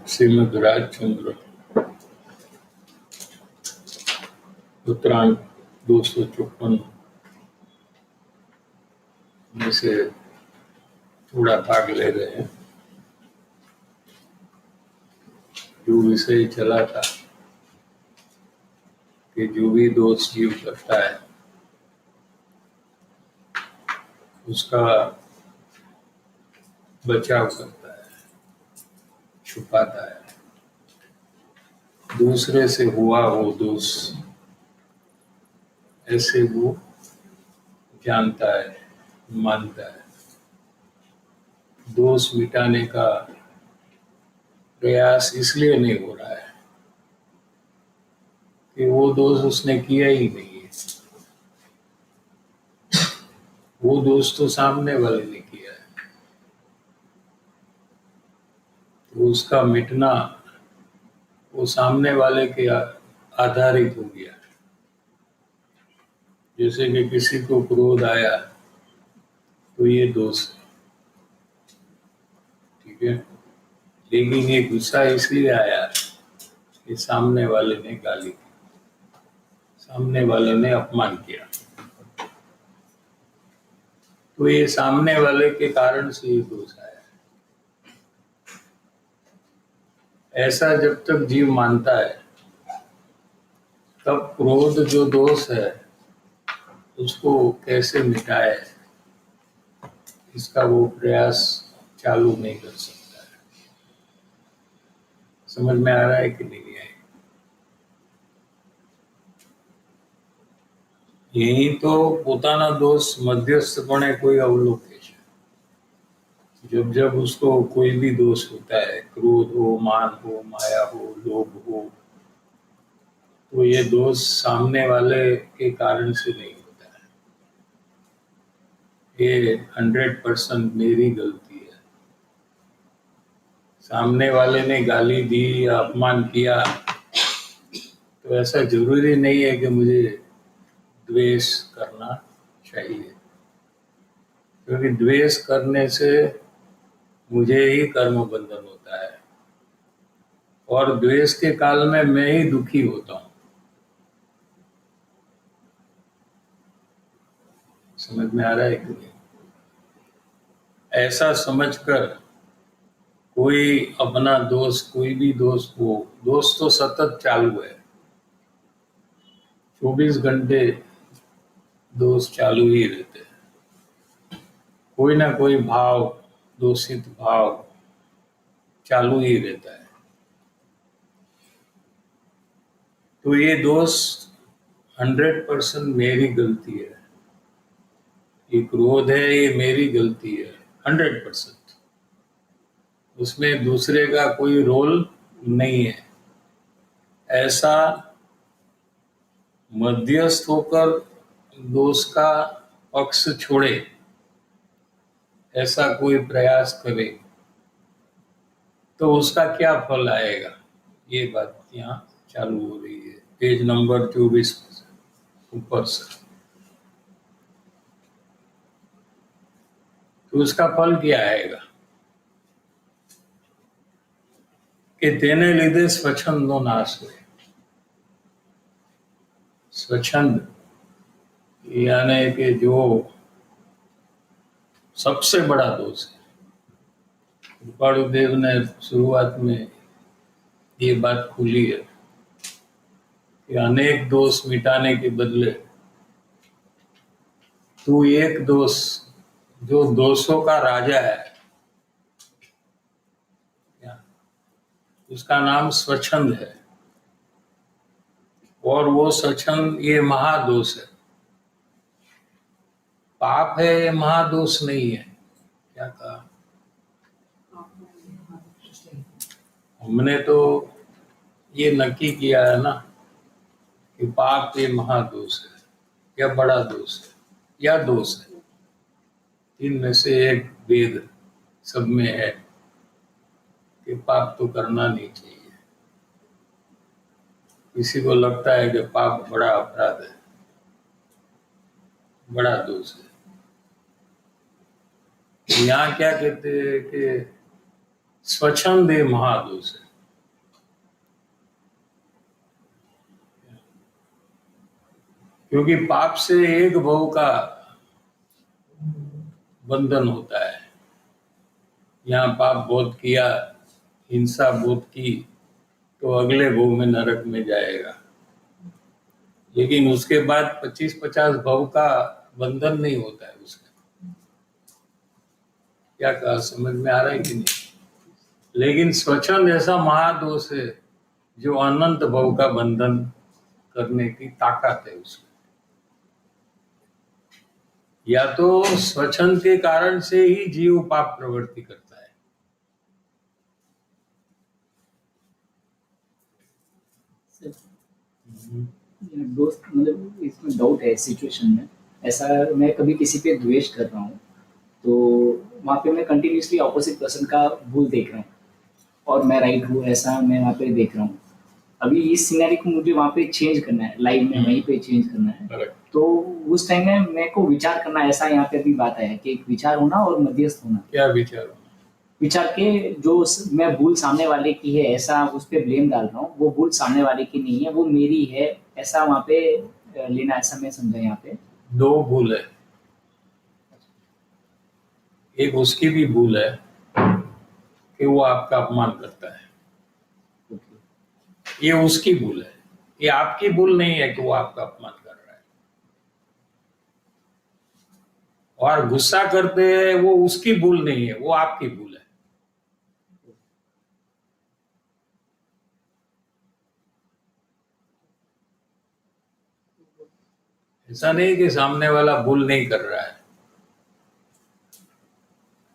श्रीमद् राजचंद्र उत्तरायण 254 में से थोड़ा भाग ले रहे हैं। जो विषय चला था कि जो भी दोष जीव करता है उसका बचाव करता है, छुपाता है। दूसरे से हुआ वो दोष ऐसे वो जानता है, मानता है। दोष मिटाने का प्रयास इसलिए नहीं हो रहा है कि वो दोष उसने किया ही नहीं है। वो दोष तो सामने वाले ने किया है, तो उसका मिटना वो सामने वाले के आधारित हो गया। जैसे कि किसी को क्रोध आया तो ये दोष है, ठीक है, लेकिन ये गुस्सा इसलिए आया कि सामने वाले ने गाली दी, सामने वाले ने अपमान किया, तो ये सामने वाले के कारण से ये दोष आया। ऐसा जब तक जीव मानता है तब क्रोध जो दोष है उसको कैसे मिटाए इसका वो प्रयास चालू नहीं कर सकता है। समझ में आ रहा है कि नहीं है? यही तो પોતાના दोष मध्यस्थपणे कोई अवलोके છે। जब जब उसको कोई भी दोष होता है, क्रोध हो, मान हो, माया हो, लोभ हो, तो ये दोष सामने वाले के कारण से नहीं होता है। ये 100% मेरी गलती है। सामने वाले ने गाली दी या अपमान किया तो ऐसा जरूरी नहीं है कि मुझे द्वेष करना चाहिए, क्योंकि द्वेष करने से मुझे ही कर्म बंधन होता है और द्वेष के काल में मैं ही दुखी होता हूँ। समझ में आ रहा है कि नहीं? ऐसा समझकर कोई अपना दोष, कोई भी दोष हो, दोष तो सतत चालू है, 24 घंटे दोष चालू ही रहते हैं। कोई ना कोई भाव, दोषित भाव चालू ही रहता है। तो ये दोष 100% मेरी गलती है। ये क्रोध है, ये मेरी गलती है 100%। उसमें दूसरे का कोई रोल नहीं है। ऐसा मध्यस्थ होकर दोष का पक्ष छोड़े, ऐसा कोई प्रयास करे तो उसका क्या फल आएगा, ये बात यहाँ चालू हो रही है पेज नंबर 24 ऊपर से। तो उसका फल क्या आएगा कि तेने લીધે સ્વચ્છંદનો નાશ હોય। स्वच्छंद यानी कि जो सबसे बड़ा दोष है। कृपालुदेव ने शुरुआत में ये बात खुली है कि अनेक दोष मिटाने के बदले तू एक दोष, जो दोषों का राजा है, उसका नाम स्वच्छंद है, और वो स्वच्छंद ये महादोष है। पाप है, ये महादोष नहीं है। क्या कहा? हमने तो ये नक्की किया है ना कि पाप ये महादोष है या बड़ा दोष है या दोष है। इनमें से एक वेद सब में है कि पाप तो करना नहीं चाहिए। किसी को लगता है कि पाप बड़ा अपराध है, बड़ा दोष है। यहाँ क्या कहते हैं कि स्वच्छंदे महादोष है। क्योंकि पाप से एक भव का बंधन होता है। यहाँ पाप बहुत किया, हिंसा बहुत की, तो अगले भव में नरक में जाएगा। लेकिन उसके बाद 25-50 भव का बंधन नहीं होता है उसका। क्या कहा, समझ में आ रहा है कि नहीं? लेकिन स्वच्छंद ऐसा महादोष है जो अनंत भव का बंधन करने की ताकत है उसमें। या तो स्वच्छंद के कारण से ही जीव पाप प्रवृत्ति करता है। दोस्त, मतलब इसमें डाउट है सिचुएशन में। ऐसा मैं कभी किसी पे द्वेष कर रहा हूँ तो वहाँ पे मैं कंटिन्यूसली ऑपोजिट पर्सन का भूल देख रहा हूँ और मैं राइट हूँ, ऐसा मैं वहाँ पे देख रहा हूँ। अभी इस सिनेरियो को मुझे वहाँ पे चेंज करना है, लाइव में वहीं पे चेंज करना है। तो उस टाइम में मेरे को विचार करना, ऐसा यहाँ पे अभी बात है कि एक विचार होना और मध्यस्थ होना। क्या विचार होना? विचार के जो मैं भूल सामने वाले की है ऐसा उस पर ब्लेम डाल रहा हूँ, वो भूल सामने वाले की नहीं है, वो मेरी है, ऐसा वहाँ पे लेना, ऐसा मैं समझा। यहाँ पे दो भूल है। एक उसकी भी भूल है कि वो आपका अपमान करता है, ये उसकी भूल है। ये आपकी भूल नहीं है कि वो आपका अपमान कर रहा है। और गुस्सा करते हैं वो उसकी भूल नहीं है, वो आपकी भूल है। ऐसा नहीं कि सामने वाला भूल नहीं कर रहा है,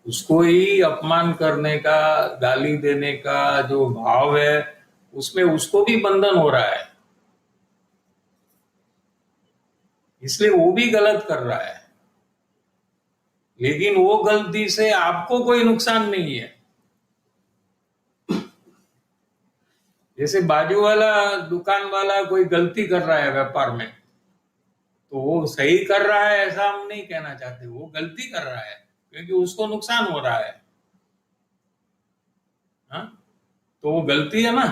उसको ही अपमान करने का, गाली देने का जो भाव है उसमें उसको भी बंधन हो रहा है, इसलिए वो भी गलत कर रहा है। लेकिन वो गलती से आपको कोई नुकसान नहीं है। जैसे बाजू वाला दुकान वाला कोई गलती कर रहा है व्यापार में, तो वो सही कर रहा है ऐसा हम नहीं कहना चाहते, वो गलती कर रहा है क्योंकि उसको नुकसान हो रहा है। हाँ, तो वो गलती है ना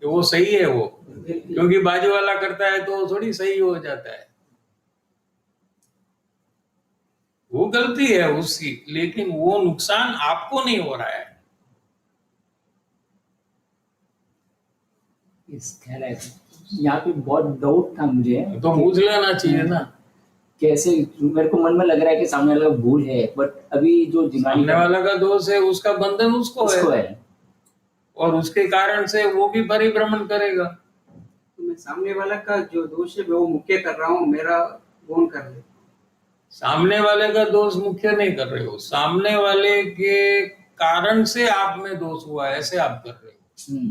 कि वो सही है, वो क्योंकि बाजू वाला करता है तो थोड़ी सही हो जाता है। वो गलती है उसकी, लेकिन वो नुकसान आपको नहीं हो रहा है। यहाँ पे बहुत डाउट था मुझे, तो पूछ लेना चाहिए ना। कैसे मेरे को मन में लग रहा है कि सामने वाला भूल है, बट अभी जो सामने वाला का दोष है, उसका बंधन उसको है और उसके कारण से वो भी परिभ्रमण करेगा। तो मैं सामने वाला का जो दोष है वो मुख्य कर रहा हूँ, मेरा कौन कर ले? सामने वाले का दोष मुख्य नहीं कर रहे हो, सामने वाले के कारण से आप में दोष हुआ है, ऐसे आप कर रहे हो।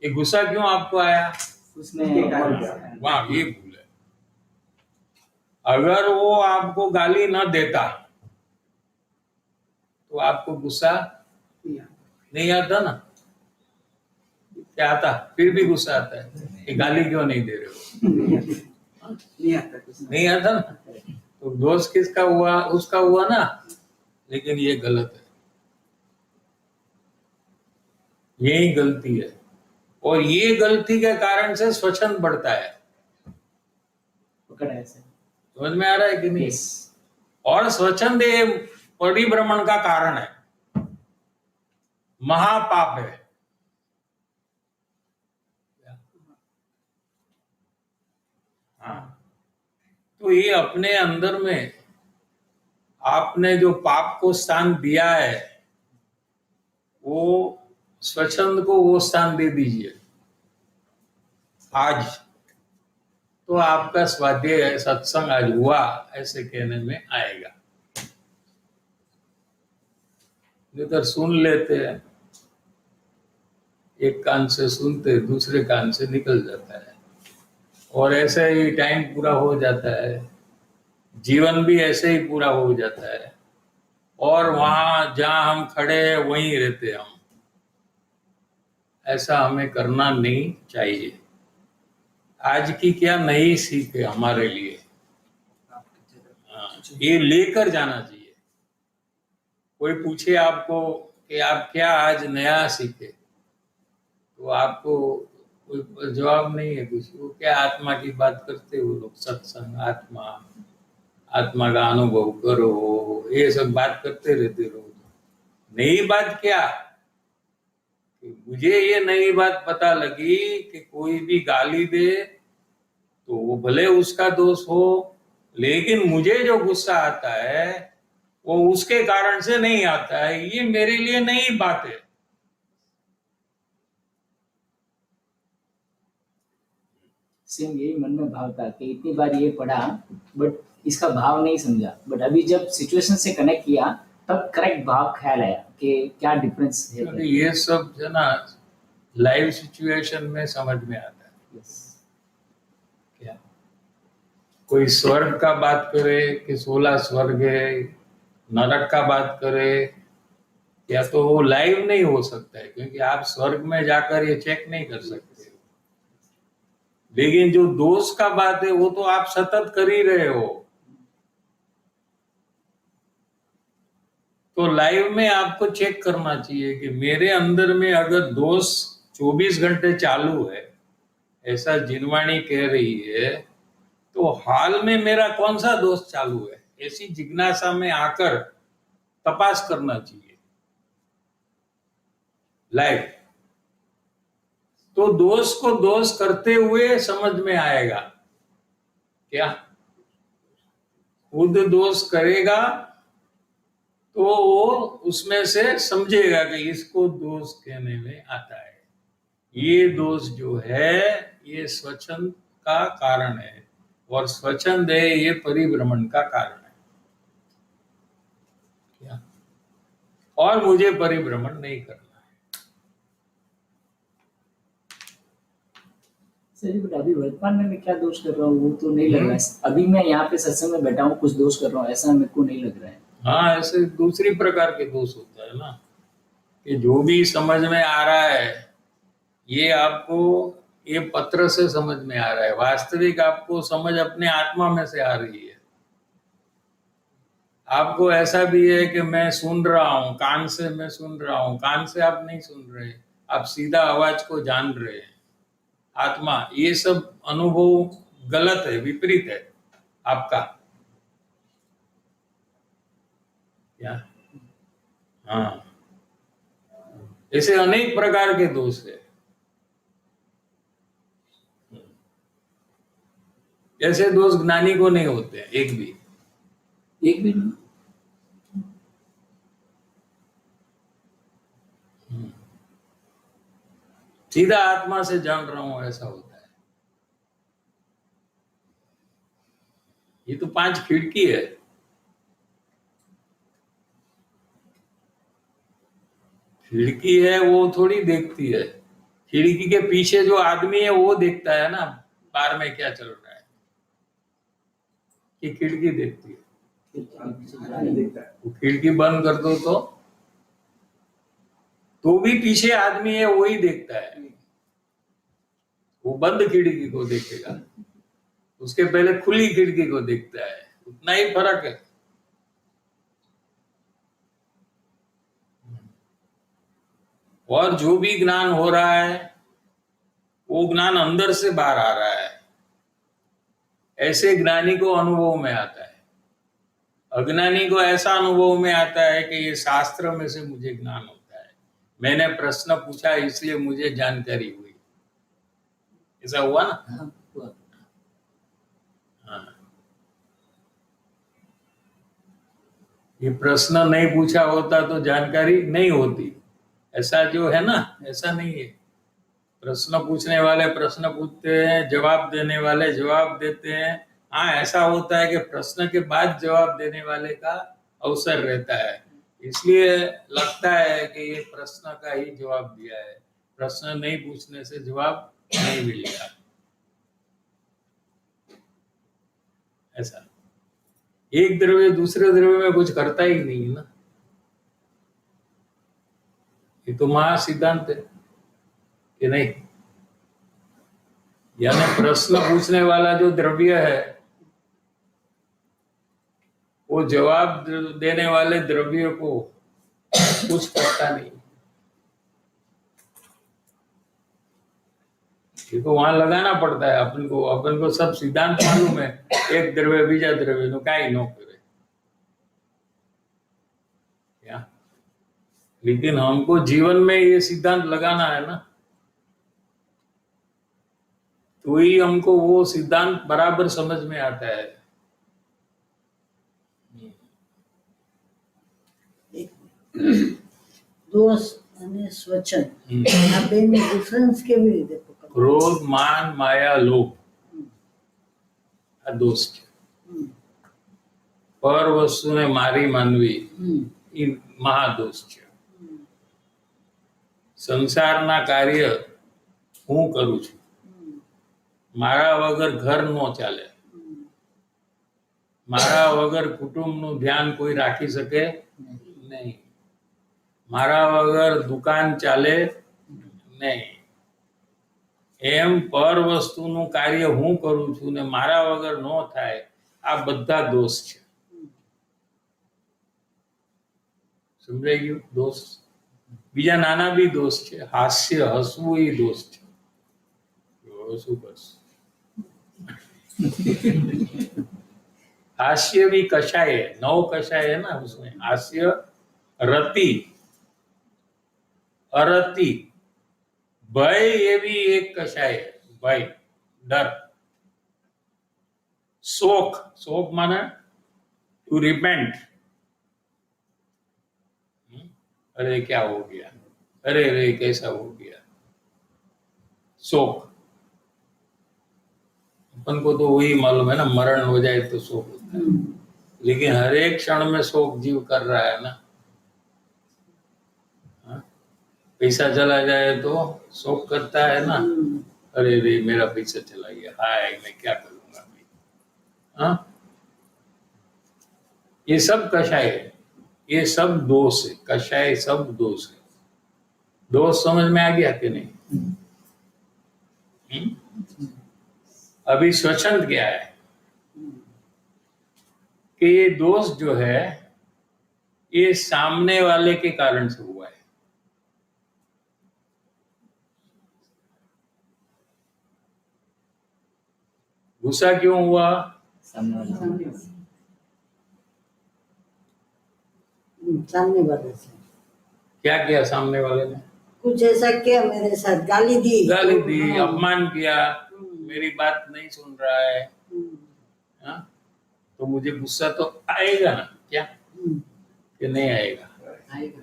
ये गुस्सा क्यों आपको आया, उसमें वाह, ये भूल है। अगर वो आपको गाली ना देता तो आपको गुस्सा नहीं आता ना। क्या आता? फिर भी गुस्सा आता है, ये गाली क्यों नहीं दे रहे हो? नहीं आता ना। तो दोष किसका हुआ? उसका हुआ ना। लेकिन ये गलत है, यही गलती है, और ये गलती के कारण से स्वच्छंद बढ़ता है। समझ में आ रहा है कि नहीं? और स्वच्छंद ये परिभ्रमण का कारण है, महापाप है। हाँ, तो ये अपने अंदर में आपने जो पाप को स्थान दिया है, वो स्वच्छंद को वो स्थान दे दीजिए आज, तो आपका स्वाध्याय सत्संग आज हुआ ऐसे कहने में आएगा। इधर सुन लेते हैं, एक कान से सुनते दूसरे कान से निकल जाता है, और ऐसे ही टाइम पूरा हो जाता है, जीवन भी ऐसे ही पूरा हो जाता है, और वहां जहां हम खड़े हैं वहीं रहते हम। ऐसा हमें करना नहीं चाहिए। आज की क्या नई सीख है हमारे लिए, ये लेकर जाना चाहिए। कोई पूछे आपको कि आप क्या आज नया सीखे, तो आपको कोई जवाब नहीं है कुछ। वो क्या आत्मा की बात करते हो लोग, सत्संग, आत्मा, आत्मा का अनुभव करो, ये सब बात करते रहते लोग। नई बात क्या, कि मुझे ये नई बात पता लगी कि कोई भी गाली दे तो वो भले उसका दोष हो, लेकिन मुझे जो गुस्सा आता है वो उसके कारण से नहीं आता है। ये मेरे लिए नई बात है। सेम यही मन में भाव था कि इतनी बार ये पढ़ा बट इसका भाव नहीं समझा, बट अभी जब सिचुएशन से कनेक्ट किया तब करेक्ट भाव ख्याल आया कि क्या डिफरेंस है। क्योंकि ये सब जो ना लाइव सिचुएशन में समझ में आता है। Yes. क्या कोई स्वर्ग का बात करे कि 16 स्वर्ग है, नरक का बात करे, या तो वो लाइव नहीं हो सकता है, क्योंकि आप स्वर्ग में जाकर ये चेक नहीं कर सकते। लेकिन जो दोष का बात है वो तो आप सतत कर ही रहे हो। तो लाइव में आपको चेक करना चाहिए कि मेरे अंदर में अगर दोष 24 घंटे चालू है, ऐसा जिनवाणी कह रही है, तो हाल में मेरा कौन सा दोष चालू है, ऐसी जिज्ञासा में आकर तपास करना चाहिए लाइव। तो दोष को दोष करते हुए समझ में आएगा। क्या खुद दोष करेगा तो वो उसमें से समझेगा कि इसको दोष कहने में आता है। ये दोष जो है ये स्वच्छंद का कारण है, और स्वच्छंद है ये परिभ्रमण का कारण है। क्या और मुझे परिभ्रमण नहीं करना। सर बट अभी वर्तमान में मैं क्या दोष कर रहा हूँ वो तो नहीं लग रहा है। अभी मैं यहाँ पे सत्संग में बैठा हूँ, कुछ दोष कर रहा हूँ ऐसा मेरे को नहीं लग रहा है। हाँ, ऐसे दूसरी प्रकार के दोष होता है ना, कि जो भी समझ में आ रहा है ये आपको ये पत्र से समझ में आ रहा है, वास्तविक आपको समझ अपने आत्मा में से आ रही है। आपको ऐसा भी है कि मैं सुन रहा हूं, कान से मैं सुन रहा हूं, कान से आप नहीं सुन रहे, आप सीधा आवाज को जान रहे हैं। आत्मा, ये सब अनुभव गलत है, विपरीत है आपका। क्या हाँ, ऐसे अनेक प्रकार के दोष है। ऐसे दोष ज्ञानी को नहीं होते एक भी। नहीं। सीधा आत्मा से जान रहा हूं ऐसा होता है। ये तो 5 खिड़की है। खिड़की है वो थोड़ी देखती है, खिड़की के पीछे जो आदमी है वो देखता है ना बाहर में क्या चल रहा है। ये खिड़की देखती है, वो खिड़की बंद कर दो तो भी पीछे आदमी है वही देखता है। वो बंद खिड़की को देखेगा, उसके पहले खुली खिड़की को देखता है, उतना ही फर्क है। और जो भी ज्ञान हो रहा है वो ज्ञान अंदर से बाहर आ रहा है, ऐसे ज्ञानी को अनुभव में आता है। अज्ञानी को ऐसा अनुभव में आता है कि ये शास्त्र में से मुझे ज्ञान होता है, मैंने प्रश्न पूछा इसलिए मुझे जानकारी हुई। ऐसा हुआ ना? हाँ, ये प्रश्न नहीं पूछा होता तो जानकारी नहीं होती। ऐसा जो है ना, ऐसा नहीं है। प्रश्न पूछने वाले प्रश्न पूछते हैं, जवाब देने वाले जवाब देते हैं। हाँ, ऐसा होता है कि प्रश्न के बाद जवाब देने वाले का अवसर रहता है, इसलिए लगता है कि ये प्रश्न का ही जवाब दिया है, प्रश्न नहीं पूछने से जवाब नहीं मिलेगा। ऐसा एक द्रव्य दूसरे द्रव्य में कुछ करता ही नहीं ना। ये तो महा सिद्धांत है कि नहीं? यानी प्रश्न पूछने वाला जो द्रव्य है वो जवाब देने वाले द्रव्य को कुछ करता नहीं। ये तो वहां लगाना पड़ता है अपन को सब सिद्धांत मालूम है, एक द्रव्य बीजा द्रव्य नो काई नो करे क्या, लेकिन हमको जीवन में ये सिद्धांत लगाना है ना, तो ही हमको वो सिद्धांत बराबर समझ में आता है। દોષ અને સ્વચ્છંદ આ બેની ડિફરન્સ કેવી રીતે પકડવો? क्रोध, मान, माया, लोभ આ દોષ છે। પર વસ્તુને મારી માનવી એ મહાદોષ છે। સંસારના કાર્ય હું કરું છું, મારા વગર ઘર નો ચાલે, મારા વગર કુટુંબનું ધ્યાન કોઈ રાખી શકે નહીં, મારા વગર દુકાન ચાલે નહીં, એમ પર વસ્તુનું કાર્ય હું કરું છું ને મારા વગર ન થાય, આ બધા દોષ છે। સમજાઈ ગયું? દોષ બીજા નાના બી દોષ છે, હાસ્ય હસવું એ દોષ છે। શું કરશું? हास्य भी कषाय है, 9 कषाय है ना उसमें, हास्य, रति, अरति, भय ये भी एक कषाय है, भय डर, शोक, शोक माना टू रिपेंट, अरे क्या हो गया, अरे रे कैसा हो गया, शोक। अपन को तो वही मालूम है ना, मरण हो जाए तो शोक होता है, लेकिन हर एक क्षण में शोक जीव कर रहा है ना। हाँ? पैसा चला जाए तो शोक करता है ना, अरे रे मेरा पैसा चला गया, हाय मैं क्या करूंगा अभी। हाँ? ये सब कषाय है, ये सब दोष है, कषाय सब दोष है। दोष समझ में आ गया कि नहीं? अभी स्वच्छंद क्या है कि ये दोष जो है ये सामने वाले के कारण से हुआ है। गुस्सा क्यों हुआ? सामने वाले से क्या किया सामने वाले ने? कुछ ऐसा किया, मेरे साथ गाली दी, अपमान किया, मेरी बात नहीं सुन रहा है, हाँ? तो मुझे गुस्सा तो आएगा ना, क्या कि नहीं आएगा? आएगा।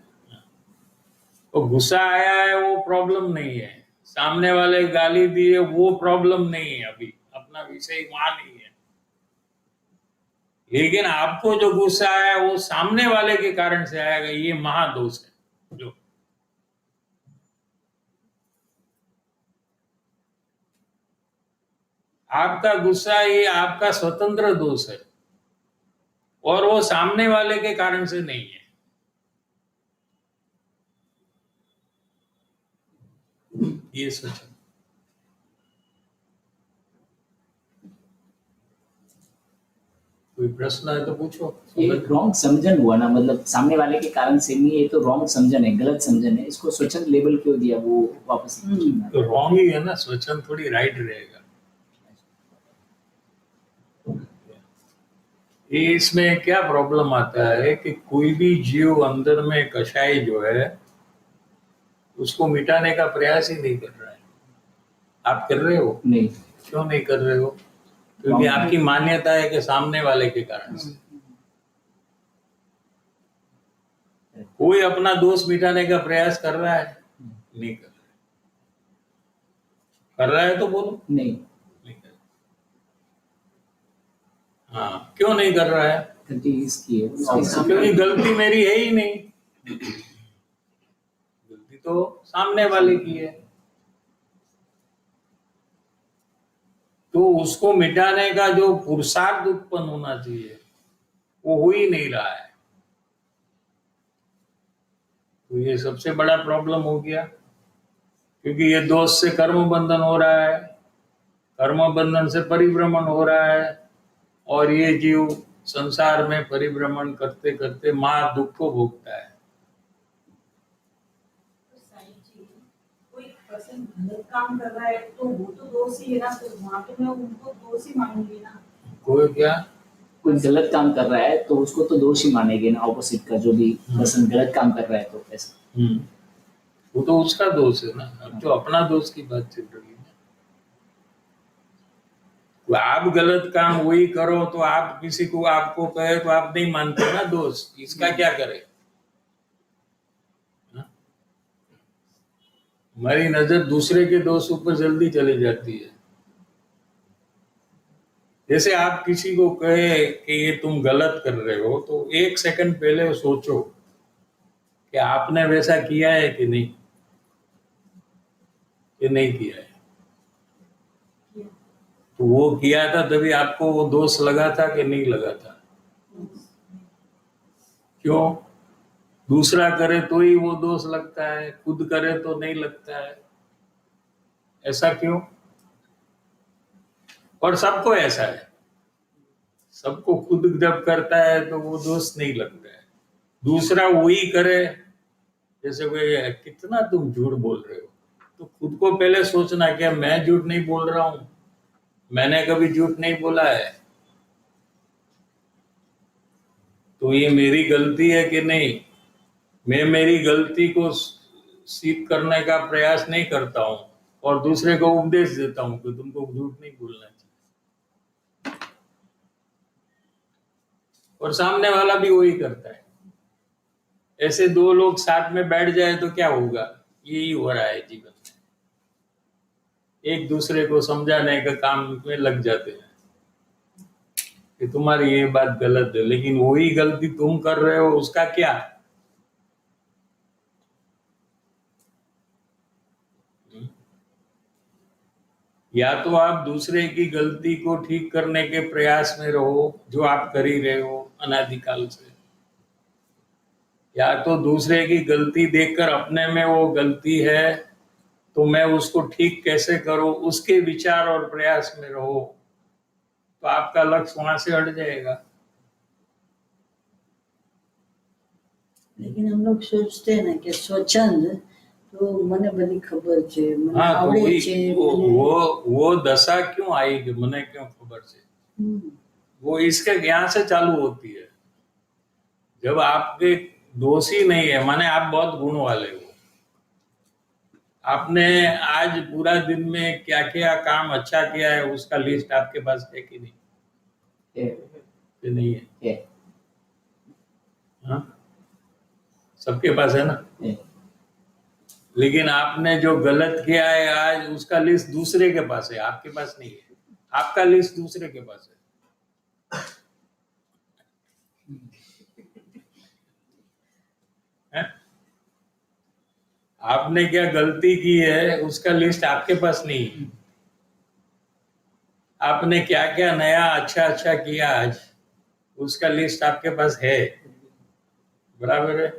तो गुस्सा आया है वो प्रॉब्लम नहीं है, सामने वाले गाली दिए वो प्रॉब्लम नहीं है, अभी अपना विषय वहां नहीं है। लेकिन आपको जो गुस्सा आया वो सामने वाले के कारण से आएगा, ये महादोष है। जो आपका गुस्सा ये आपका स्वतंत्र दोष है और वो सामने वाले के कारण से नहीं है। ये सोचो। कोई प्रश्न है तो पूछो। ये रॉन्ग समझन हुआ ना, मतलब सामने वाले के कारण से नहीं, ये तो रॉन्ग समझन है, गलत समझन है, इसको स्वच्छंद लेबल क्यों दिया वो वापस? तो रॉन्ग ही है ना, स्वच्छंद थोड़ी राइट रहेगा। ये इसमें क्या प्रॉब्लम आता है कि कोई भी जीव अंदर में कषाय जो है उसको मिटाने का प्रयास ही नहीं कर रहा है। आप कर रहे हो? नहीं। क्यों नहीं कर रहे हो? क्योंकि आपकी मान्यता है कि सामने वाले के कारण से। कोई अपना दोष मिटाने का प्रयास कर रहा है? नहीं कर रहा है। कर रहा है तो बोलो। नहीं कर। हाँ, क्यों नहीं कर रहा है? गलती इसकी है, क्योंकि गलती मेरी है ही नहीं, गलती तो सामने वाले की है। तो उसको मिटाने का जो पुरुषार्थ उत्पन्न होना चाहिए वो हो ही नहीं रहा है। तो ये सबसे बड़ा प्रॉब्लम हो गया, क्योंकि ये दोष से कर्म बंधन हो रहा है, कर्म बंधन से परिभ्रमण हो रहा है और ये जीव संसार में परिभ्रमण करते करते महा दुख को भोगता है। तो साईं जी, कोई पर्सन गलत काम कर रहा है तो वो तो दोषी है ना, तो वहाँ पे मैं उनको दोषी मानूंगी ना। कोई क्या? कोई गलत काम कर रहा है तो उसको तो दोषी मानेंगे ना, ऑपोजिट का जो भी पर्सन गलत काम कर रहा है तो ऐसा। वो तो उसका दोष है ना, अब जो अपना दोष की बात चल रही है ना। तो आप गलत काम वही करो तो आप किसी को आपको कहे तो आप नहीं मानते ना दोष, इसका क्या करे? हाँ? हमारी नजर दूसरे के दोष ऊपर जल्दी चली जाती है। जैसे आप किसी को कहे कि ये तुम गलत कर रहे हो तो एक सेकंड पहले सोचो कि आपने वैसा किया है कि नहीं, कि नहीं किया है। तो वो किया था तभी आपको वो दोष लगा था कि नहीं लगा था? क्यों? दूसरा करे तो ही वो दोष लगता है, खुद करे तो नहीं लगता है। ऐसा क्यों? और सबको ऐसा है, सबको खुद जब करता है तो वो दोष नहीं लगता है। दूसरा वही करे, जैसे कोई कितना तुम झूठ बोल रहे हो, तो खुद को पहले सोचना क्या मैं झूठ नहीं बोल रहा हूं, मैंने कभी झूठ नहीं बोला है, तो ये मेरी गलती है कि नहीं? मैं मेरी गलती को सीख करने का प्रयास नहीं करता हूं और दूसरे को उपदेश देता हूं कि तुमको झूठ नहीं बोलना चाहिए, और सामने वाला भी वही करता है। ऐसे दो लोग साथ में बैठ जाए तो क्या होगा? यही हो रहा है जीवन में, एक दूसरे को समझाने का काम में लग जाते हैं कि तुम्हारी ये बात गलत है, लेकिन वही गलती तुम कर रहे हो उसका क्या? या तो आप दूसरे की गलती को ठीक करने के प्रयास में रहो जो आप कर ही रहे हो अनादिकाल से, या तो दूसरे की गलती देखकर अपने में वो गलती है तो मैं उसको ठीक कैसे करूं उसके विचार और प्रयास में रहो, तो आपका लक्ष्य वहां से हट जाएगा। लेकिन हम लोग सोचते हैं ना कि स्वच्छंद तो મને બધી ખબર છે, મને हाँ, तो આવડે वही છે, वो दशा क्यों आई कि मने क्यों खबर है, हम्म, वो इसके यहाँ से चालू होती है। जब आपके दोष ही नहीं है, माने आप बहुत गुण वाले हो, आपने आज पूरा दिन में क्या क्या काम अच्छा किया है उसका लिस्ट आपके पास है कि नहीं? कि नहीं है? हाँ, सबके पास है ना। लेकिन आपने जो गलत किया है आज उसका लिस्ट दूसरे के पास है, आपके पास नहीं है। आपका लिस्ट दूसरे के पास है? आपने क्या गलती की है उसका लिस्ट आपके पास नहीं है। आपने क्या क्या नया अच्छा अच्छा किया आज उसका लिस्ट आपके पास है, बराबर है।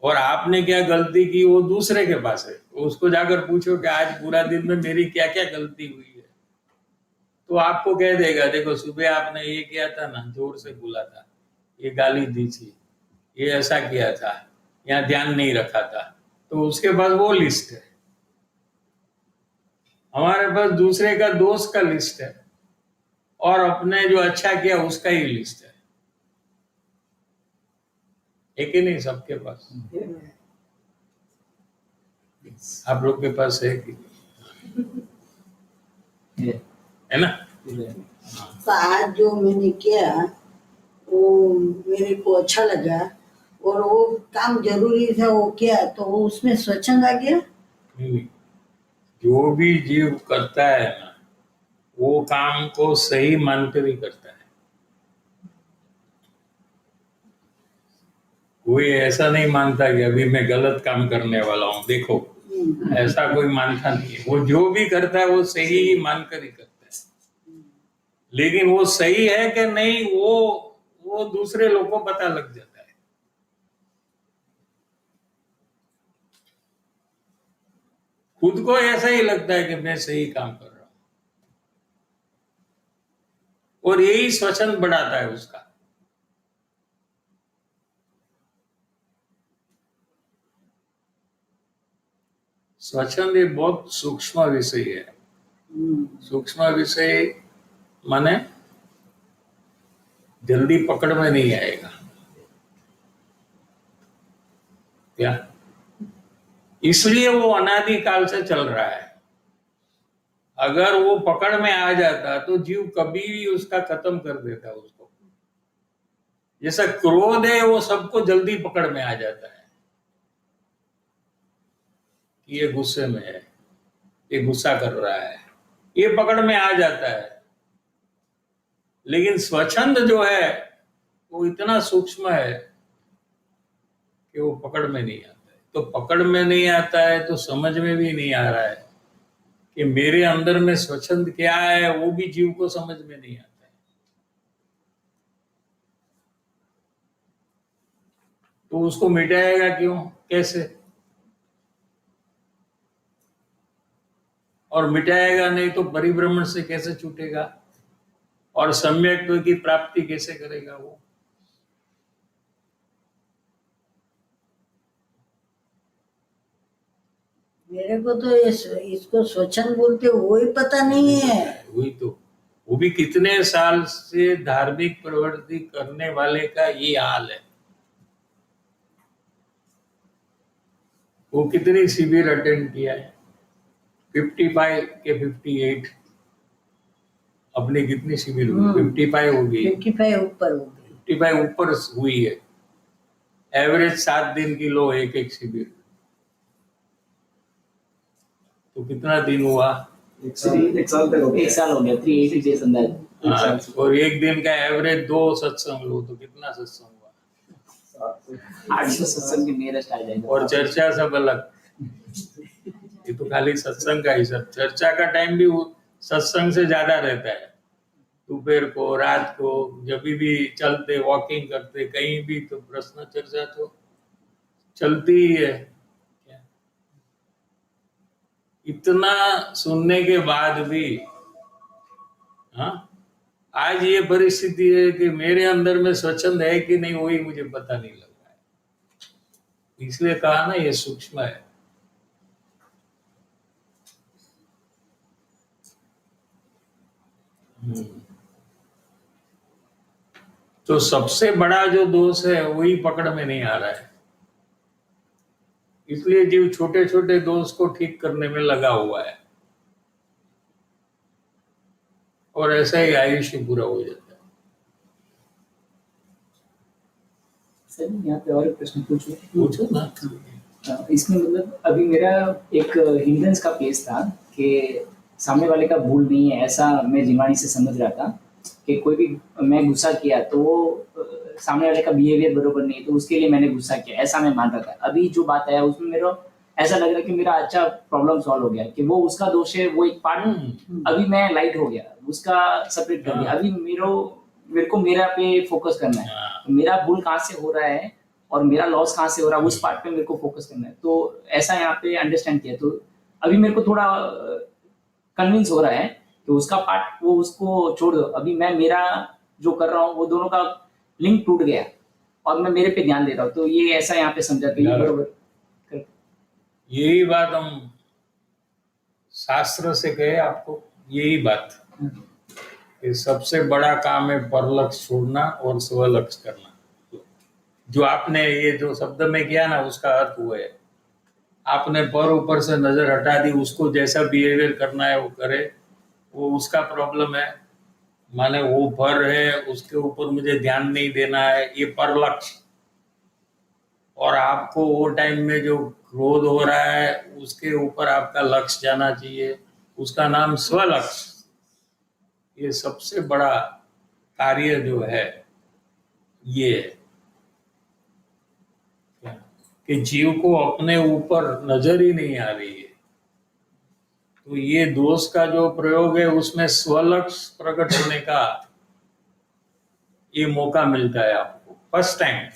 और आपने क्या गलती की वो दूसरे के पास है, उसको जाकर पूछो कि आज पूरा दिन में मेरी क्या क्या गलती हुई है, तो आपको कह देगा देखो सुबह आपने ये किया था ना, जोर से बोला था, ये गाली दी थी, ये ऐसा किया था, यहाँ ध्यान नहीं रखा था, तो उसके पास वो लिस्ट है। हमारे पास दूसरे का दोष का लिस्ट है और अपने जो अच्छा किया उसका ही लिस्ट है कि नहीं? सबके पास, आप लोग के पास है कि नहीं? है ना? तो आज जो मैंने किया वो मेरे को अच्छा लगा और वो काम जरूरी था वो किया, तो वो उसमें स्वच्छंद आ गया। नहीं, जो भी जीव करता है ना वो काम को सही मानकर ही करता है। कोई ऐसा नहीं मानता कि अभी मैं गलत काम करने वाला हूँ, देखो, ऐसा कोई मानता नहीं है। वो जो भी करता है वो सही ही मानकर ही करता है, लेकिन वो सही है कि नहीं वो दूसरे लोगों को पता लग जाता है। खुद को ऐसा ही लगता है कि मैं सही काम कर रहा हूँ, और यही स्वच्छंद बढ़ाता है उसका। स्वच्छंद एक बहुत सूक्ष्म विषय है। सूक्ष्म विषय माने जल्दी पकड़ में नहीं आएगा क्या, इसलिए वो अनादिकाल से चल रहा है। अगर वो पकड़ में आ जाता तो जीव कभी भी उसका खत्म कर देता उसको। जैसा क्रोध है वो सबको जल्दी पकड़ में आ जाता है कि ये गुस्से में है, ये गुस्सा कर रहा है, ये पकड़ में आ जाता है। लेकिन स्वच्छंद जो है वो इतना सूक्ष्म है कि वो पकड़ में नहीं आता है। तो पकड़ में नहीं आता है तो समझ में भी नहीं आ रहा है कि मेरे अंदर में स्वच्छंद क्या है, वो भी जीव को समझ में नहीं आता है। तो उसको मिटाएगा क्यों, कैसे? और मिटाएगा नहीं तो परिभ्रमण से कैसे छूटेगा और सम्यक्त्व की प्राप्ति कैसे करेगा वो? मेरे को तो इसको स्वच्छंद बोलते वो ही पता नहीं है। वही तो, वो भी कितने साल से धार्मिक प्रवृत्ति करने वाले का ये हाल है। वो कितनी शिविर अटेंड किया है, 55 के 58, अपनी कितनी शिविर हुई? 55 हो गई, 55 ऊपर हो गई। 55 ऊपर हुई है। एवरेज 7 दिन की लो एक एक शिविर, तो कितना दिन हुआ? एक साल तक हो गया। 380 डेज अंदर। हाँ, और एक दिन का एवरेज 2 सत्संग लो तो कितना सत्संग हुआ? 800 सत्संग की नियरेस्ट आ जाएगा। और चर्चा सब अलग। ये तो खाली सत्संग का ही सब, चर्चा का टाइम भी सत्संग से ज्यादा रहता है। दोपहर को, रात को, जब भी चलते, वॉकिंग करते, कहीं भी, तो प्रश्न चर्चा तो चलती ही है। इतना सुनने के बाद भी हाँ, आज ये परिस्थिति है कि मेरे अंदर में स्वच्छंद है कि नहीं वही मुझे पता नहीं लग रहा है। इसलिए कहा ना ये सूक्ष्म है। तो सबसे बड़ा जो दोष है वही पकड़ में नहीं आ रहा है। इसलिए जीव छोटे छोटे दोष को ठीक करने में लगा हुआ है और ऐसा ही आयुष्य पूरा हो जाता है। सर यहाँ पे और एक प्रश्न पूछो ना। इसमें मतलब अभी मेरा एक हिंड्रेंस का केस था कि सामने वाले का भूल नहीं है, ऐसा मैं जीवानी से समझ रहा था कि कोई भी मैं गुस्सा किया तो वो सामने वाले का बिहेवियर बरोबर नहीं है तो उसके लिए मैंने गुस्सा किया, ऐसा मैं मान रहा था। अभी जो बात है उसमें मेरा ऐसा लग रहा है कि मेरा अच्छा प्रॉब्लम सॉल्व हो गया कि वो उसका दोष है, वो एक पार्ट अभी मैं लाइट हो गया, उसका सेपरेट कर दिया। अभी मेरे को मेरा पे फोकस करना है, मेरा भूल कहाँ से हो रहा है और मेरा लॉस कहाँ से हो रहा है, उस पार्ट पे मेरे को फोकस करना है। तो ऐसा यहाँ पे अंडरस्टैंड किया। तो अभी मेरे को थोड़ा कन्विंस हो रहा है कि उसका पार्ट वो उसको छोड़ दो, अभी मैं मेरा जो कर रहा हूँ वो दोनों का लिंक टूट गया और मैं मेरे पे ध्यान दे रहा हूँ। तो ये ऐसा यहाँ पे समझा तो ये बरोबर। यही बात हम शास्त्र से कहे आपको, यही बात कि सबसे बड़ा काम है परलक्ष्य छोड़ना और स्वलक्ष्य करना। जो आपने ये जो शब्द में किया ना उसका अर्थ हुआ है, आपने पर ऊपर से नजर हटा दी, उसको जैसा बिहेवियर करना है वो करे, वो उसका प्रॉब्लम है। माने वो पर है उसके ऊपर मुझे ध्यान नहीं देना है, ये परलक्ष्य। और आपको वो टाइम में जो क्रोध हो रहा है उसके ऊपर आपका लक्ष्य जाना चाहिए, उसका नाम स्वलक्ष्य। ये सबसे बड़ा कार्य जो है ये कि जीव को अपने ऊपर नजर ही नहीं आ रही है। तो ये दोष का जो प्रयोग है उसमें स्वलक्ष्य प्रकट होने का ये मौका मिलता है आपको फर्स्ट टाइम,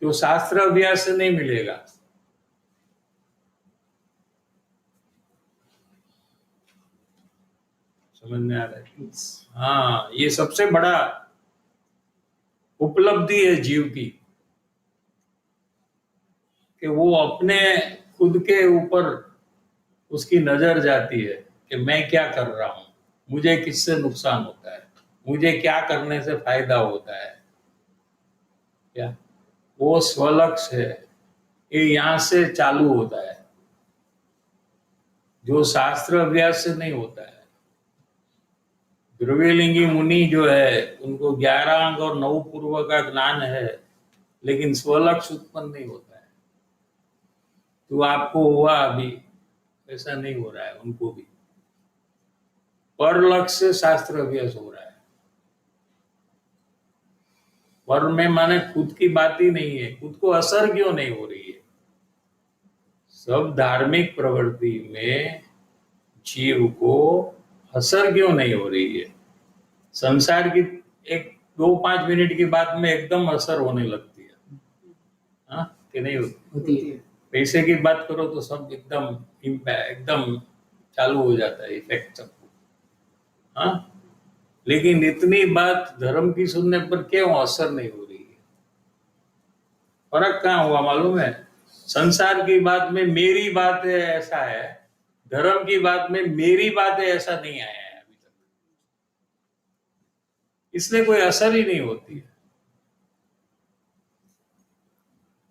जो शास्त्र अभ्यास से नहीं मिलेगा। समझ में आ रहा है? Yes. हाँ, ये सबसे बड़ा उपलब्धि है जीव की, कि वो अपने खुद के ऊपर उसकी नजर जाती है कि मैं क्या कर रहा हूं, मुझे किससे नुकसान होता है, मुझे क्या करने से फायदा होता है, क्या वो स्वलक्ष्य है। ये यहाँ से चालू होता है, जो शास्त्र अभ्यास से नहीं होता है। ध्रुवीलिंगी मुनि जो है उनको 11 अंग और 9 पूर्व का ज्ञान है, लेकिन स्वलक्ष्य उत्पन्न नहीं होता है। तो आपको हुआ अभी, ऐसा नहीं हो रहा है उनको भी। पर लक्ष्य से शास्त्र अभ्यास हो रहा है। पर में माने खुद की बात ही नहीं है, खुद को असर क्यों नहीं हो रही है। सब धार्मिक प्रवृत्ति में जीव को असर क्यों नहीं हो रही है। संसार की एक 2-5 मिनट की बात में एकदम असर होने लगती है, हाँ कि नहीं होती है। पैसे की बात करो तो सब एकदम चालू हो जाता है इफेक्ट सबको, हाँ। लेकिन इतनी बात धर्म की सुनने पर क्यों असर नहीं हो रही है। फर्क कहाँ हुआ मालूम है? संसार की बात में मेरी बात है ऐसा है, धर्म की बात में मेरी बात है ऐसा नहीं आया है अभी तक, इसलिए कोई असर ही नहीं होती है।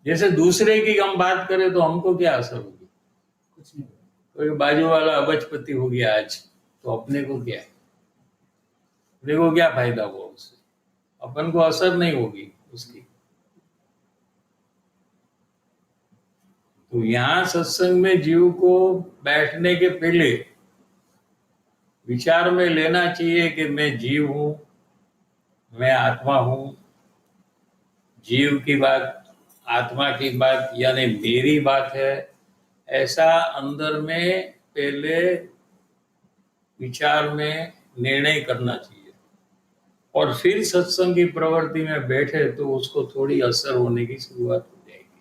जैसे दूसरे की हम बात करें तो हमको क्या असर होगी? कुछ नहीं। कोई बाजू वाला अबजपति हो गया आज, तो अपने को क्या, अपने को क्या फायदा हुआ उससे? अपन को असर नहीं होगी उसकी। तो यहाँ सत्संग में जीव को बैठने के पहले विचार में लेना चाहिए कि मैं जीव हूं, मैं आत्मा हूं। जीव की बात, आत्मा की बात यानी मेरी बात है, ऐसा अंदर में पहले विचार में निर्णय करना चाहिए। और फिर सत्संग की प्रवृत्ति में बैठे तो उसको थोड़ी असर होने की शुरुआत हो जाएगी।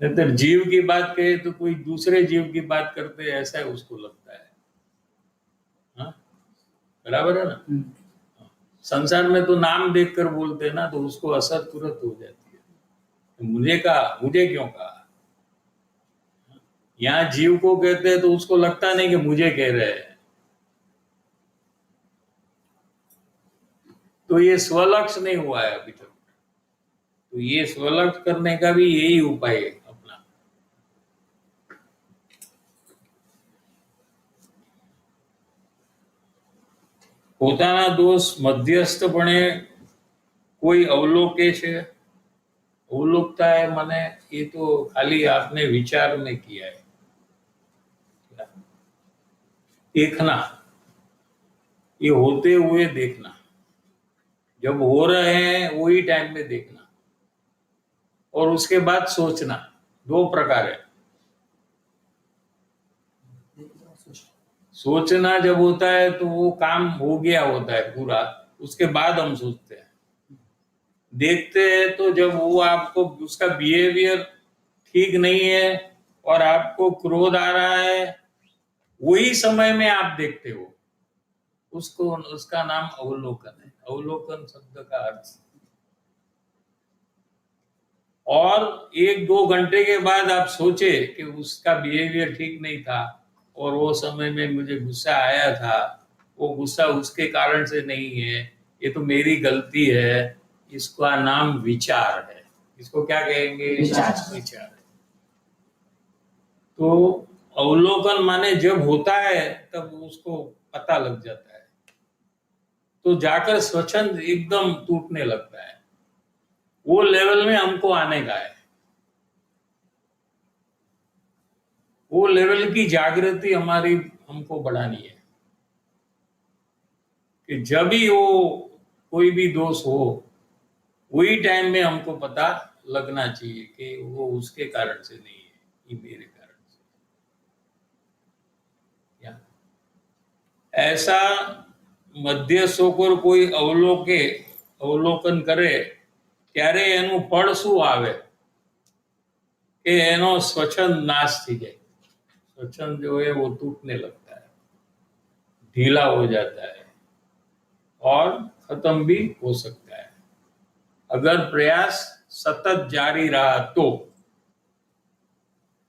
नहीं तो जीव की बात कहे तो कोई दूसरे जीव की बात करते ऐसा है उसको लगता है, हाँ बराबर है ना। संसार में तो नाम देखकर बोलते हैं ना, तो उसको असर तुरंत हो जाती है। मुझे कहा, मुझे क्यों कहा। यहाँ जीव को कहते हैं तो उसको लगता नहीं कि मुझे कह रहे हैं। तो ये स्वलक्ष्य नहीं हुआ है अभी तक। तो ये स्वलक्ष्य करने का भी यही उपाय है अपना। પોતાના દોષ મધ્યસ્થપણે કોઈ અવલોકે છે? अवलोकता है माने ये तो खाली आपने विचार में किया है। देखना, ये होते हुए देखना, जब हो रहे हैं वही टाइम में देखना, और उसके बाद सोचना। 2 प्रकार है। सोचना जब होता है तो वो काम हो गया होता है पूरा, उसके बाद हम सोचते हैं। देखते हैं तो जब वो आपको उसका बिहेवियर ठीक नहीं है और आपको क्रोध आ रहा है, वही समय में आप देखते हो उसको, उसका नाम अवलोकन है। अवलोकन शब्द का अर्थ। और 1-2 घंटे के बाद आप सोचे कि उसका बिहेवियर ठीक नहीं था और वो समय में मुझे गुस्सा आया था, वो गुस्सा उसके कारण से नहीं है, ये तो मेरी गलती है, इसका नाम विचार है। इसको क्या कहेंगे? विचार है। तो अवलोकन माने जब होता है तब उसको पता लग जाता है, तो जाकर स्वच्छंद एकदम टूटने लगता है। वो लेवल में हमको आने का है। वो लेवल की जागृति हमारी हमको बढ़ानी है कि जब भी वो कोई भी दोष हो, वही टाइम में हमको पता लगना चाहिए कि वो उसके कारण से नहीं है, ये मेरे कारण से। क्या ऐसा મધ્યસ્થ ઉપર કોઈ અવલોકન કરે ત્યારે એનું ફળ શું આવે કે એનો સ્વચ્છંદ નાશ થઈ જાય। स्वच्छंद जो है वो टूटने लगता है। ढीला हो जाता है और खत्म भी हो सकता है। अगर प्रयास सतत जारी रहा तो